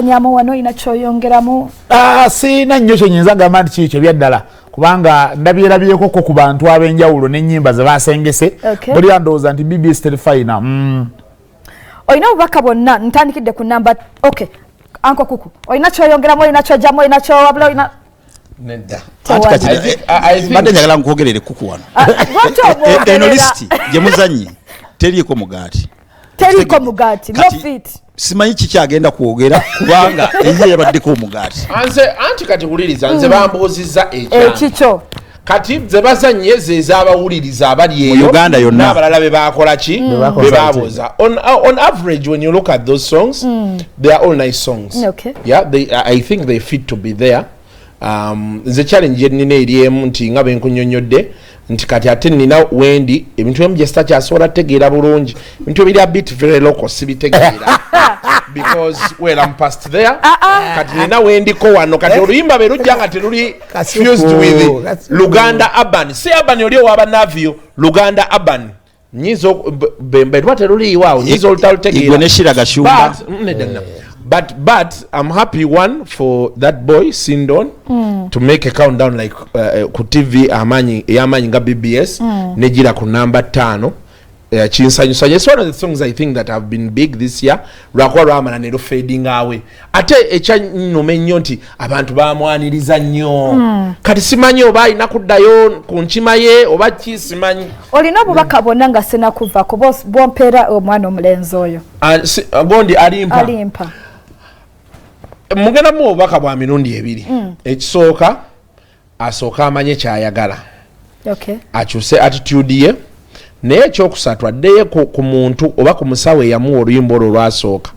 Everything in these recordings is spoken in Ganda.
Nyamo wano inachoyongeramu sina nnyo kyenyinza gamba nti kikyo byaddala kubanga ndabyerabyeko ko ku bantu ab'enjawulo n'ennyimba ze baasengese buli andowooza nti BBS terifayina olina obubaka bwonna ntandikidde ku namba Anko Kuku olina kyoyongeramu olina kyojjamu olina kyowabula olina nedda badde njagala nkwogerere Kuku wano eno lisiti gye muzannyi teriiko mugaati simanyi kikyagenda kwogera kubanga enye yabaddeko omugaati anti kati wuliriza nze bambuuzizza ekikyo kati ze bazannye ze ez'abawuliriza abali eyo Uganda yonna n'abalala be baakola ki be baabuuza on average when you look at those songs they are all nice songs I think they fit to be there nze challenge yenina eriemu nti nga benkunyonyodde nti kati ate nina wendi ebintu emu gye sitakyasobola tegeera bulungi ebintu ebiri a bit very local sibitegeera because well I'm past there kati nina wendiko wano kati oluyimba be lujja nga teruli fused with Luganda urban si urban oli owaba navio Luganda urban nyizo bembedwa teruli waawo nyizo olutalutegeera igwe neshiraga shumba But I'm happy one for that boy Sindon to make a countdown like ku TV yamanyi nga BBS nejira ku number 5 chinsanyusa yes one of the songs I think that have been big this year lwakwa lwamana ne fading away ate ekyanyume nnyo nti abantu bamwaniriza nnyo kati simanyi oba ina kuddayo ku nkima ye oba kisimanyi olina obubaka bwonna nga sinakuva ku bompera omwana omulenzi oyo gondi alimpa mugenda mu obubaka bwa mirundi ebiri ekisooka asooka amanye kyayagala akyuse attitude ye naye ekyokusatu addeyo ku muntu oba ku musawo eyamuwa oluyimba olwo lwasooka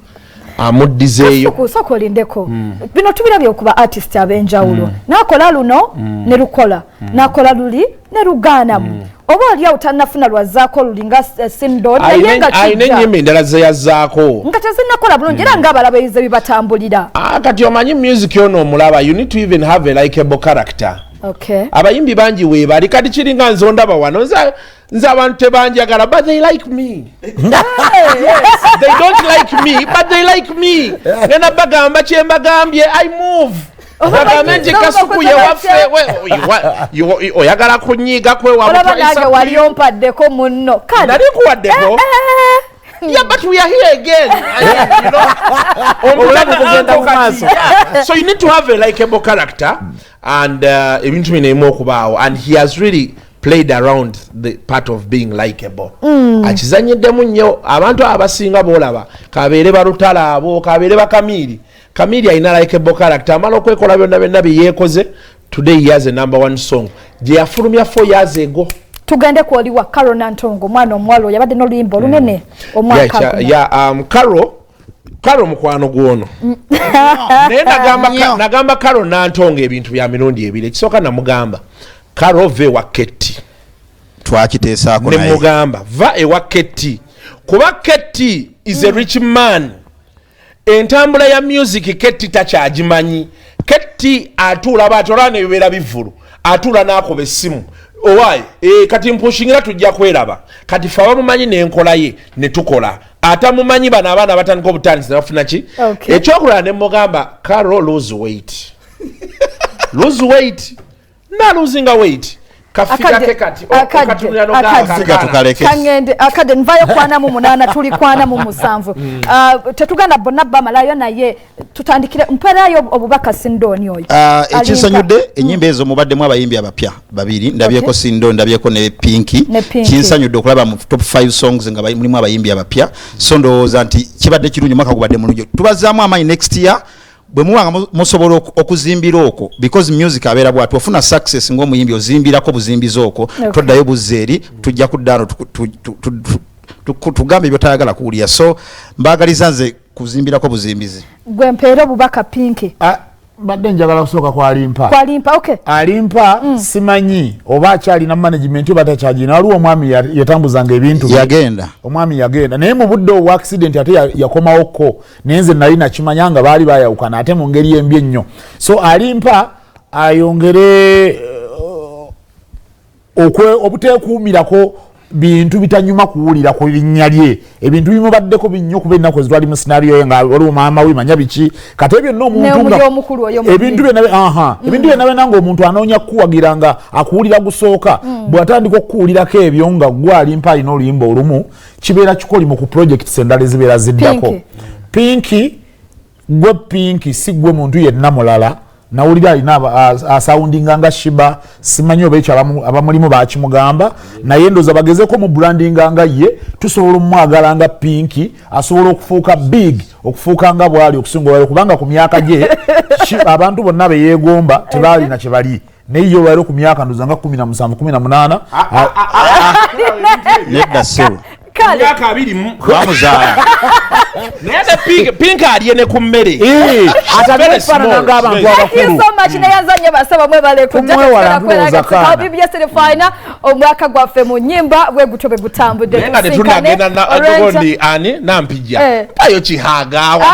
amuddizeeyo kusooka olindeko bino tubirabye okuba artist ab'enjawulo n'akola luno ne lukola n'akola luli ne lugaanamu oba alya utanafuna lwazaako lulinga Sindon naye nga ayina ennyimba endala ze yazzaako nga tezinakola bulungi era ng'abalabayize bibatambulira kati omanyi music ono omulaba you need to even have a likeable character abayimbi bangi weebali kati kiringa nze ondaba wano nze abantu tebanjagala but they like me they don't like me but they like me ngenda bagamba kyembagambye I move Bagamenje Kasuku ye waffe oyagala kunyiga kwe olaba nange wali ompaddeko munno nali nkuwaddeko yeah, but we are here again. So you need to have a likeable character and and he has really played around the part of being likeable. Akizanyeddemu nnyo abantu abasinga bolaba kabeere balutala abo kabeere bakamiri Kamili ayina likeable character amala okwekola byonna bye yeekoze. Today he has a #1 song gye yafulumya 4 years ago. Tugende kuoliwa Karo Nantongo mwana omwalo yabadde n'oluyimba lunene omwaka Karo mukwano gwono naye nagamba Karo Nantongo ebintu bya mirundi ebiri ekisooka namugamba Karo ve wa Ketti twakiteesaako naye nemugamba va ewa Ketti kuba Ketti is a rich man entambula ya music Ketti takyagimanyi Ketti atuula batolana ebibeera bivulu atuula n'akoba essimu Owai kati mpushingira tujja kweraba kati fa bamumanyi n'enkola ye ne tukola ata mumanyi bana abaana batandika obutandisi bafuna ki ekyokulala ne mugamba Karo lose weight na losing weight kafika kekati okatunira no kangende akade nvayo kwana mu 8 tuli kwana mu 7 tetugana bonabba malayo naye tutandikire mperayo obubaka Sindon oyo ekinsanyudde enyimba ezo mubaddemu abayimbi abapya babiri ndabyeko Sindon ndabyeko ne Pinky kinsanyudde okulaba mu top 5 songs nga mulimu abayimbi abapya so ndowooza nti kibadde kirungi mwaka gubadde mulungi tubazaamu amaanyi next year bwe muwanga musobola okuzimbira okwo because music abeera bwatu ofuna success ng'omuyimbi ozimbirako buzimbizo okwo toddayo buzzeeri tujja kuddaano tugambe byotayagala kuwulira so mbaagaliza nze kuzimbirako buzimbizi gwe mpeera obubaka Pinky badde njagala kusooka kwalimpa alimpa simanyi oba akyalina management oba takyagina waliwo omwami yatambuzanga ebintu omwami yagenda naye mu budde obwa accident ate yakomawoko naye nze nali nakimanya nga baali bayawukana ate mu ngeri embi ennyo so alimpa ayongere obuteekuumirako bintu bitanyuma kuwulira ku linnya lye ebintu bimubaddeko binnyo kuba ennaku ezitwali mu scenario nga waliwo maama we manya biki kati ebyo nno omuntu ebintu byonna byonna ng'omuntu anoonya kukuwagira nga akuwulira gusooka bw'atandika okukuwulirako ebyo nga gwe alimpa alina oluyimba olumu kibeera kikolimu ku projects endala ezibeera ziddako pinki gwe pinki si gwe muntu yenna mulala nawulira alina asawundinga nga Shiba simanyi oba ekyo abamulimu bakimugamba naye ndoza bagezeko mu brandinga nga ye tusobola omwagala nga pinki asobola okufuuka big okufuuka nga bwali okusinga kubanga ku myaka gye abantu bonna beyeegomba tebaalina kye bali naye yo lwali ku myaka ndoza nga 17 18 nedda sewo myaka 20 bamuzaala naye pink alye ne ku mmere atanefaanana ng'abantu abakulu neyazanye basaba mwebale kujjabibyesirifina omwaka gwaffe mu nnyimba bwe gutyo bwe gutambudde naye nga tetunagenda nagondi ani nampijja ayo kihagaawa